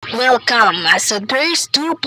Welcome sa Thirst 2.0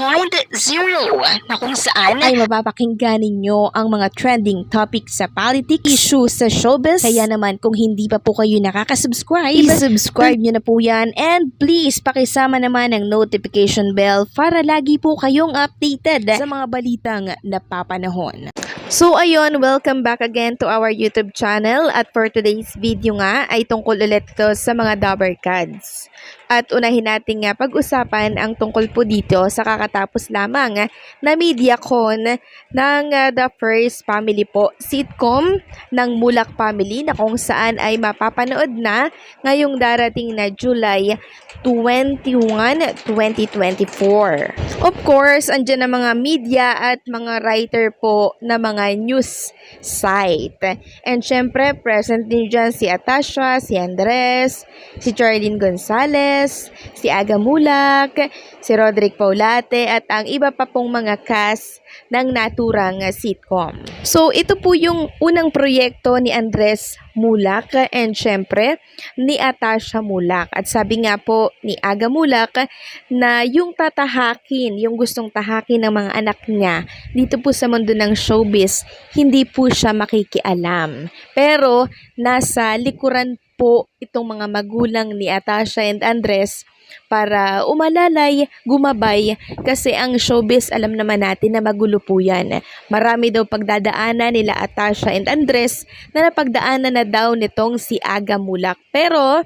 na kung saan ay mapapakinggan ninyo ang mga trending topics sa politics, issues sa showbiz. Kaya naman kung hindi pa po kayo nakaka-subscribe, i-subscribe nyo na po yan. And please, pakisama naman ang notification bell para lagi po kayong updated sa mga balitang napapanahon. So ayun, welcome back again to our YouTube channel. At for today's video nga ay tungkol ulit ito sa mga Dabber Cards. At unahin natin nga pag-usapan ang tungkol po dito sa kakatapos lamang na MediaCon ng The First Family po, sitcom ng Mulak Family na kung saan ay mapapanood na ngayong darating na July 21, 2024. Of course, andyan ang mga media at mga writer po na mga news site. And syempre, present din dyan si Atasha, si Andres, si Charlene Gonzalez, si Aga Mulak, si Roderick Paulate at ang iba pa pong mga cast ng naturang sitcom. So ito po yung unang proyekto ni Andres Mulak and syempre ni Atasha Mulak. At sabi nga po ni Aga Mulak na yung tatahakin, yung gustong tahakin ng mga anak niya dito po sa mundo ng showbiz, hindi po siya makikialam. Pero nasa likuran po itong mga magulang ni Atasha and Andres para umalalay, gumabay kasi ang showbiz alam naman natin na magulo po yan. Marami daw pagdadaanan nila Atasha and Andres na napagdaanan na daw nitong si Aga Mulak. Pero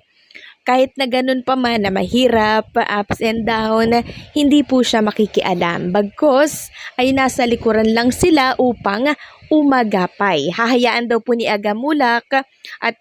kahit na ganun pa man na mahirap, ups and down, hindi po siya makikialam. Bagkus ay nasa likuran lang sila upang umagapay. Hahayaan daw po ni Aga Mulak at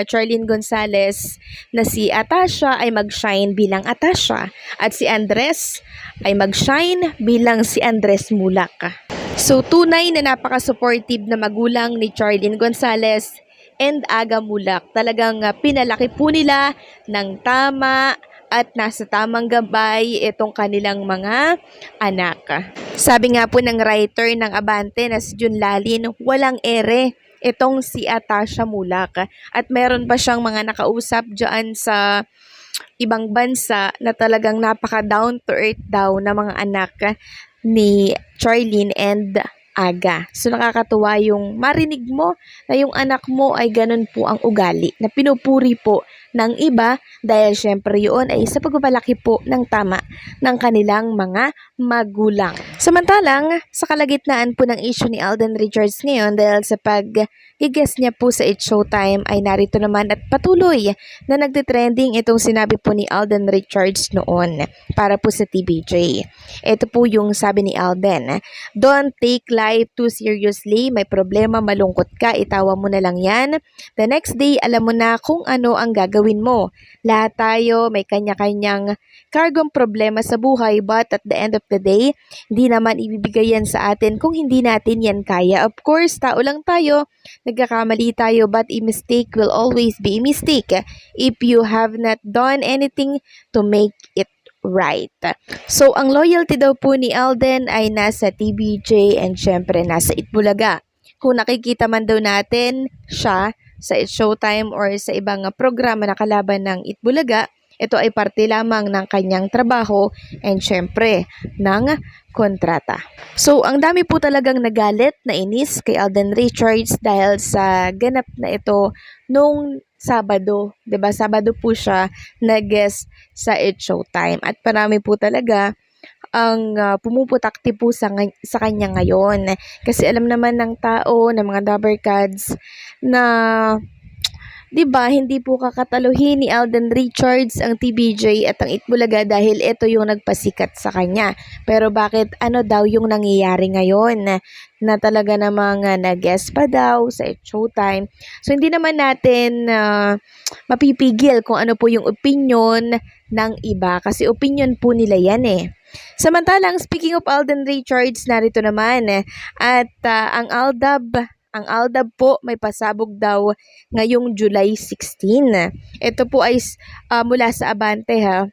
Charlene Gonzalez na si Atasha ay mag-shine bilang Atasha at si Andres ay mag-shine bilang si Andres Mulak. So tunay na napaka-supportive na magulang ni Charlene Gonzalez and Aga Mulak. Talagang pinalaki po nila ng tama at nasa tamang gabay itong kanilang mga anak. Sabi nga po ng writer ng Abante na si Jun Lalin, walang ere itong si Atasha Mulak. At meron pa siyang mga nakausap dyan sa ibang bansa na talagang napaka down to earth daw na mga anak ni Charlene and Aga. So nakakatuwa yung marinig mo na yung anak mo ay ganun po ang ugali na pinupuri po ng iba dahil syempre yun ay sa pagpapalaki po ng tama ng kanilang mga magulang. Samantalang sa kalagitnaan po ng issue ni Alden Richards ngayon dahil sa pag-guest niya po sa It's Showtime ay narito naman at patuloy na nagtitrending itong sinabi po ni Alden Richards noon para po sa TVJ. Ito po yung sabi ni Alden, "Don't take life too seriously. May problema, malungkot ka, itawa mo na lang yan. The next day, alam mo na kung ano ang gagawin mo. Lahat tayo may kanya-kanyang kargong problema sa buhay but at the end of the day, hindi naman ibibigay yan sa atin kung hindi natin yan kaya. Of course, tao lang tayo, nagkakamali tayo but a mistake will always be a mistake if you have not done anything to make it right." So, ang loyalty daw po ni Alden ay nasa TVJ and syempre nasa Itbulaga. Kung nakikita man daw natin siya sa It's Showtime or sa ibang programa na kalaban ng Itbulaga, ito ay parte lamang ng kanyang trabaho and syempre ng kontrata. So, ang dami po talagang nagalit, na inis kay Alden Richards dahil sa ganap na ito nung Sabado. 'Di ba? Sabado po siya nag-guest sa It's Showtime at marami po talaga ang pumuputakti po sa kanya ngayon. Kasi alam naman ng tao, ng mga Dabber Cards na 'di ba, hindi po kakataluhin ni Alden Richards ang TVJ at ang Itbulaga dahil ito yung nagpasikat sa kanya. Pero bakit ano daw yung nangyayari ngayon na talaga namang nag-guest pa daw sa Showtime. So hindi naman natin mapipigil kung ano po yung opinion ng iba kasi opinion po nila yan eh. Samantalang speaking of Alden Richards, narito naman at ang Aldab po may pasabog daw ngayong July 16. Ito po ay mula sa Abante ha.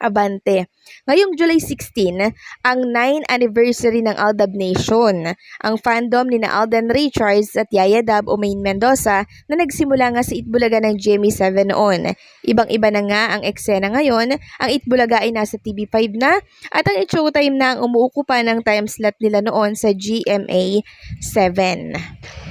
Abante. Ngayong July 16, ang 9th anniversary ng Aldab Nation, ang fandom ni na Alden Richards at Yaya Dab o Maine Mendoza na nagsimula nga sa Itbulaga ng GMA7 noon. Ibang-iba na nga ang eksena ngayon, ang Itbulaga ay nasa TV5 na at ang Showtime na ang umuukupa ng time slot nila noon sa GMA7.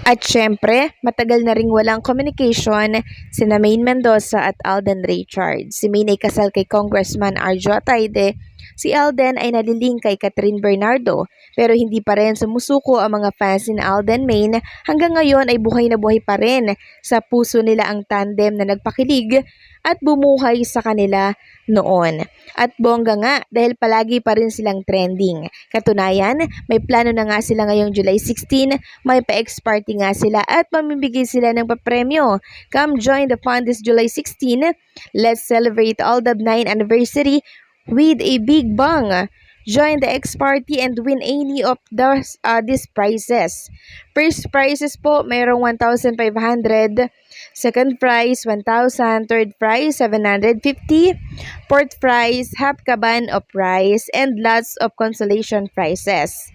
At syempre, matagal na ring walang communication sina Maine Mendoza at Alden Richards. Si Maine ay kasal kay Congressman Arjo Atayde, si Alden ay naliling kay Catherine Bernardo, pero hindi pa rin sumusuko ang mga fans ni Alden Maine. Hanggang ngayon ay buhay na buhay pa rin sa puso nila ang tandem na nagpakilig at bumuhay sa kanila noon. At bongga nga dahil palagi pa rin silang trending. Katunayan, may plano na nga sila ngayong July 16, may pa-ex party nga sila at mamimigay sila ng papremyo. Come join the fun this July 16. Let's celebrate Aldab 9th anniversary with a big bang. Join the X party and win any of these prizes. First prizes po, mayroong 1,500. Second prize, 1,000. Third prize, 750. Fourth prize, half caban of rice. And lots of consolation prizes.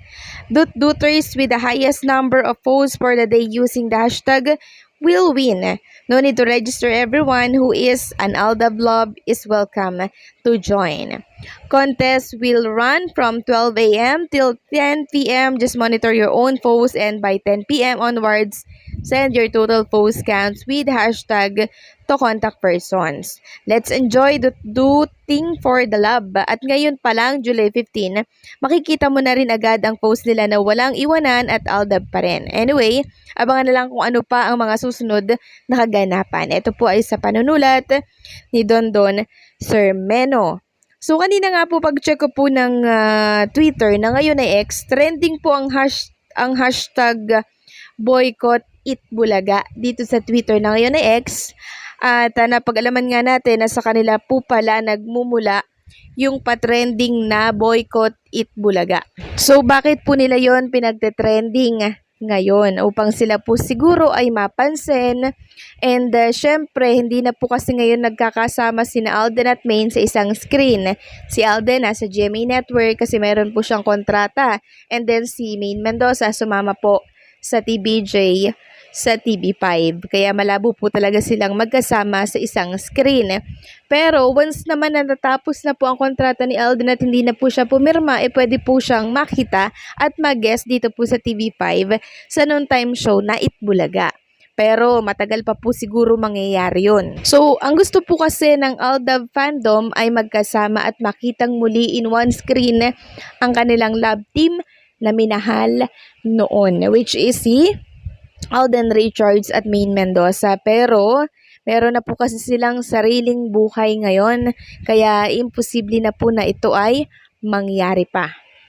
Duters with the highest number of votes for the day using the hashtag will win. No need to register. Everyone who is an Aldab Love is welcome to join. Contest will run from 12 a.m. till 10 p.m. Just monitor your own posts and by 10 p.m. onwards, send your total post counts with hashtag to contact persons. Let's enjoy Duting for the love. At ngayon pa lang, July 15, makikita mo na rin agad ang post nila na walang iwanan at Aldab pa rin. Anyway, abangan na lang kung ano pa ang mga susunod na kaganapan. Ito po ay sa panunulat ni Dondon Sermeno. So, kanina nga po pag-check ko po ng Twitter na ngayon ay X, trending po ang hashtag boycott Itbulaga dito sa Twitter na ngayon ay X. At napag-alaman nga natin na sa kanila po pala nagmumula yung patrending na boycott Itbulaga. So, bakit po nila yon pinagte-trending ngayon? Upang sila po siguro ay mapansin. And syempre, hindi na po kasi ngayon nagkakasama sina Alden at Maine sa isang screen. Si Alden nasa GMA Network kasi mayroon po siyang kontrata. And then si Maine Mendoza sumama po sa TBJ sa TV5. Kaya malabo po talaga silang magkasama sa isang screen. Pero once naman na natapos na po ang kontrata ni Alden at hindi na po siya pumirma, pwede po siyang makita at mag-guest dito po sa TV5 sa noontime show na Itbulaga. Pero matagal pa po siguro mangyayari yun. So, ang gusto po kasi ng Aldab fandom ay magkasama at makitang muli in one screen ang kanilang love team na minahal noon, which is si Alden Richards at Maine Mendoza. Pero meron na po kasi silang sariling buhay ngayon, kaya imposible na po na ito ay mangyari pa.